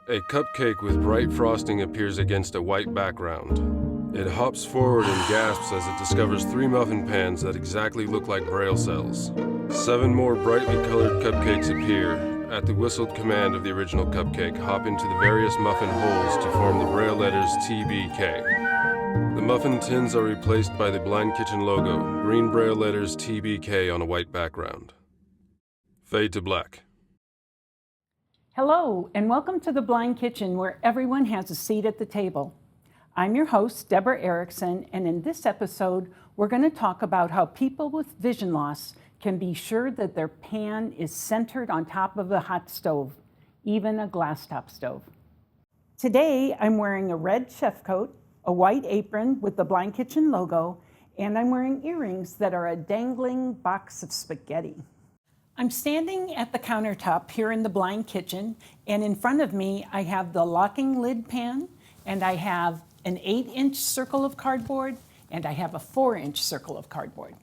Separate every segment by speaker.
Speaker 1: A cupcake with bright frosting appears against a white background. It hops forward and gasps as it discovers 3 muffin pans that exactly look like braille cells. 7 more brightly colored cupcakes appear. At the whistled command of the original cupcake, hop into the various muffin holes to form the braille letters TBK. The muffin tins are replaced by the Blind Kitchen logo, green braille letters TBK on a white background. Fade to black.
Speaker 2: Hello, and welcome to the Blind Kitchen, where everyone has a seat at the table. I'm your host, Deborah Erickson, and in this episode, we're going to talk about how people with vision loss can be sure that their pan is centered on top of a hot stove, even a glass top stove. Today, I'm wearing a red chef coat, a white apron with the Blind Kitchen logo, and I'm wearing earrings that are a dangling box of spaghetti. I'm standing at the countertop here in the Blind Kitchen, and in front of me, I have the locking lid pan, and I have an 8-inch circle of cardboard, and I have a 4-inch circle of cardboard.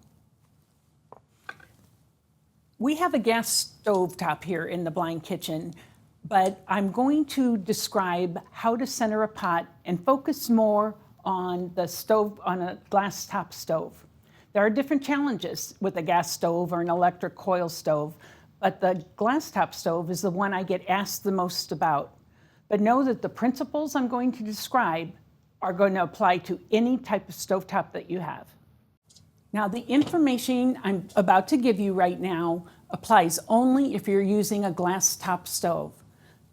Speaker 2: We have a gas stovetop here in the Blind Kitchen, but I'm going to describe how to center a pot and focus more on the stove, on a glass top stove. There are different challenges with a gas stove or an electric coil stove, but the glass top stove is the one I get asked the most about. But know that the principles I'm going to describe are going to apply to any type of stovetop that you have. Now, the information I'm about to give you right now applies only if you're using a glass top stove.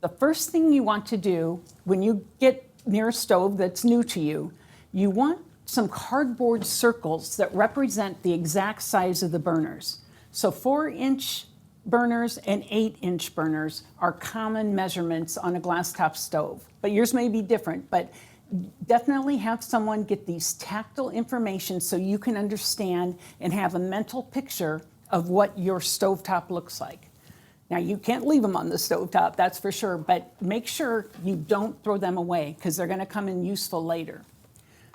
Speaker 2: The first thing you want to do when you get near a stove that's new to you, you want some cardboard circles that represent the exact size of the burners. So 4-inch burners and 8-inch burners are common measurements on a glass top stove, but yours may be different. But definitely have someone get these tactile information so you can understand and have a mental picture of what your stovetop looks like. Now, you can't leave them on the stovetop, that's for sure, but make sure you don't throw them away because they're going to come in useful later.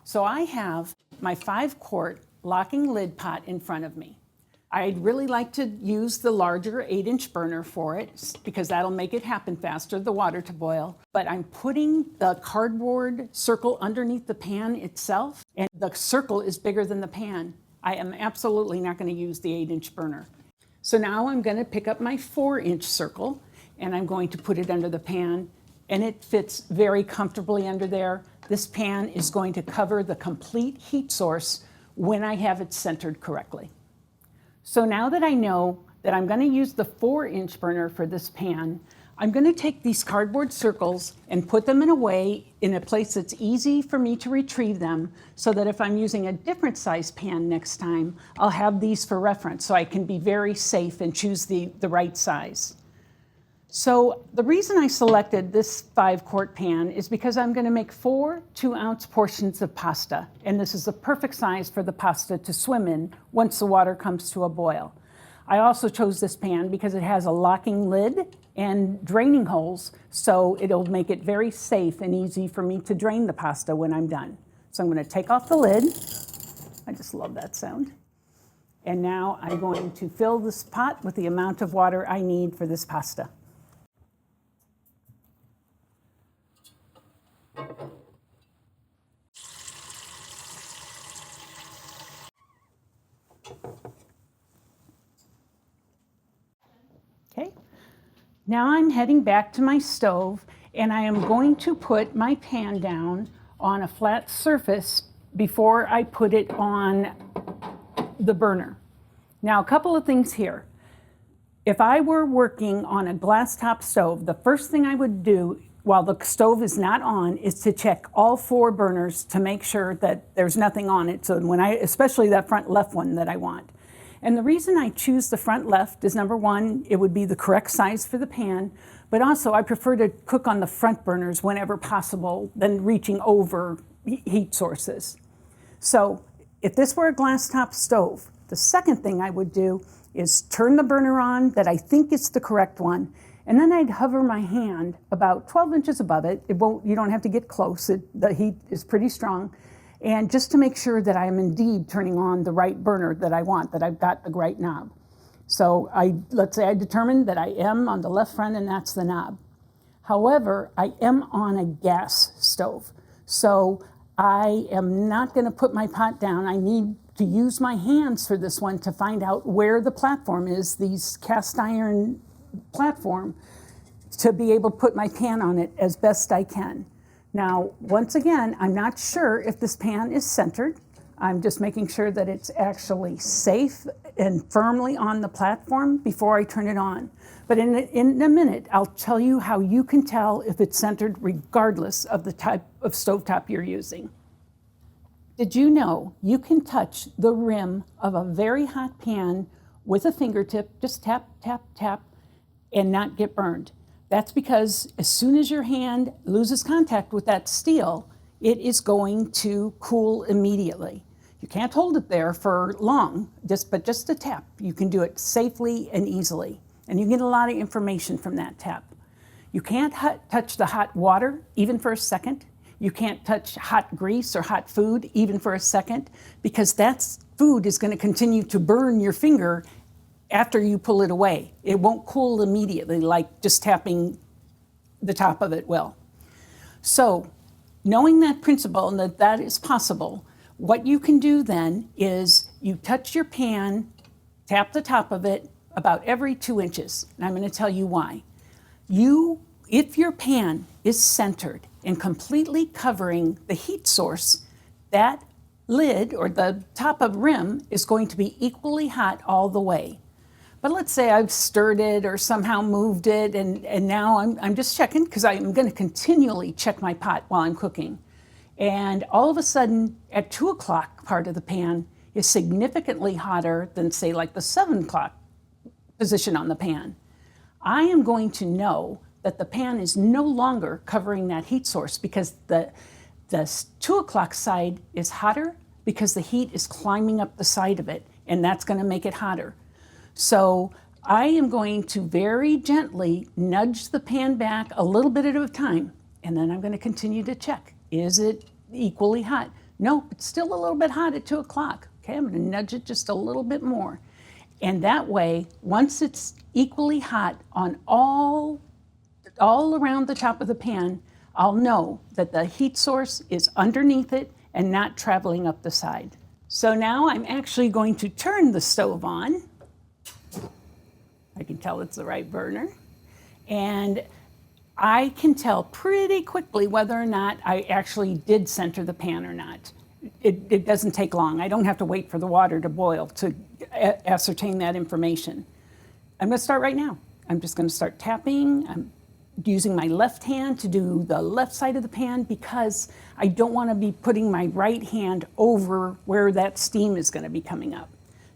Speaker 2: So I have my 5-quart locking lid pot in front of me. I'd really like to use the larger 8-inch burner for it because that'll make it happen faster, the water to boil. But I'm putting the cardboard circle underneath the pan itself, and the circle is bigger than the pan. I am absolutely not going to use the 8-inch burner. So now I'm going to pick up my 4-inch circle, and I'm going to put it under the pan, and it fits very comfortably under there. This pan is going to cover the complete heat source when I have it centered correctly. So now that I know that I'm going to use the 4-inch burner for this pan, I'm going to take these cardboard circles and put them in a place that's easy for me to retrieve them, so that if I'm using a different size pan next time, I'll have these for reference so I can be very safe and choose the right size. So the reason I selected this 5-quart pan is because I'm going to make 4 2-ounce portions of pasta, and this is the perfect size for the pasta to swim in once the water comes to a boil. I also chose this pan because it has a locking lid and draining holes, so it'll make it very safe and easy for me to drain the pasta when I'm done. So I'm going to take off the lid. I just love that sound. And now I'm going to fill this pot with the amount of water I need for this pasta. Okay, now I'm heading back to my stove, and I am going to put my pan down on a flat surface before I put it on the burner. Now, a couple of things here. If I were working on a glass top stove, the first thing I would do while the stove is not on is to check all 4 burners to make sure that there's nothing on it. So especially that front left one that I want. And the reason I choose the front left is, number one, it would be the correct size for the pan, but also I prefer to cook on the front burners whenever possible than reaching over heat sources. So if this were a glass top stove, the second thing I would do is turn the burner on that I think is the correct one, and then I'd hover my hand about 12 inches above it. You don't have to get close, the heat is pretty strong. And just to make sure that I am indeed turning on the right burner that I want, that I've got the right knob. So let's say I determined that I am on the left front and that's the knob. However, I am on a gas stove, so I am not going to put my pot down. I need to use my hands for this one to find out where the platform is, these cast iron platform, to be able to put my pan on it as best I can. Now, once again, I'm not sure if this pan is centered. I'm just making sure that it's actually safe and firmly on the platform before I turn it on. But in a minute, I'll tell you how you can tell if it's centered regardless of the type of stovetop you're using. Did you know you can touch the rim of a very hot pan with a fingertip, just tap, tap, tap, and not get burned? That's because as soon as your hand loses contact with that steel, it is going to cool immediately. You can't hold it there for long, but just a tap. You can do it safely and easily, and you get a lot of information from that tap. You can't touch the hot water, even for a second. You can't touch hot grease or hot food, even for a second, because that food is going to continue to burn your finger after you pull it away. It won't cool immediately like just tapping the top of it will. So knowing that principle and that that is possible, what you can do then is you touch your pan, tap the top of it about every 2 inches. And I'm going to tell you why. If your pan is centered and completely covering the heat source, that lid or the top of rim is going to be equally hot all the way. But let's say I've stirred it or somehow moved it, and now I'm just checking, because I'm going to continually check my pot while I'm cooking. And all of a sudden, at 2 o'clock part of the pan is significantly hotter than, say, like the 7 o'clock position on the pan. I am going to know that the pan is no longer covering that heat source, because the 2 o'clock side is hotter because the heat is climbing up the side of it, and that's going to make it hotter. So I am going to very gently nudge the pan back a little bit at a time, and then I'm going to continue to check. Is it equally hot? No, it's still a little bit hot at 2 o'clock. Okay, I'm going to nudge it just a little bit more. And that way, once it's equally hot on all around the top of the pan, I'll know that the heat source is underneath it and not traveling up the side. So now I'm actually going to turn the stove on. I can tell it's the right burner. And I can tell pretty quickly whether or not I actually did center the pan or not. It doesn't take long. I don't have to wait for the water to boil to ascertain that information. I'm going to start right now. I'm just going to start tapping. I'm using my left hand to do the left side of the pan, because I don't want to be putting my right hand over where that steam is going to be coming up.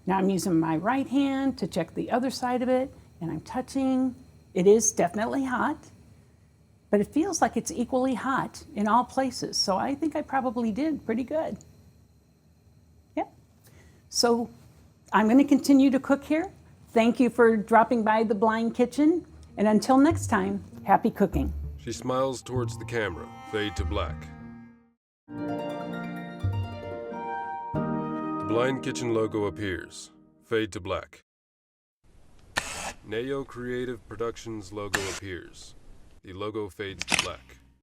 Speaker 2: Now I'm using my right hand to check the other side of it, and I'm touching. It is definitely hot, but it feels like it's equally hot in all places. So I think I probably did pretty good. Yeah. So I'm going to continue to cook here. Thank you for dropping by the Blind Kitchen. And until next time, happy cooking.
Speaker 1: She smiles towards the camera. Fade to black. The Blind Kitchen logo appears. Fade to black. Neo Creative Productions logo appears. The logo fades to black.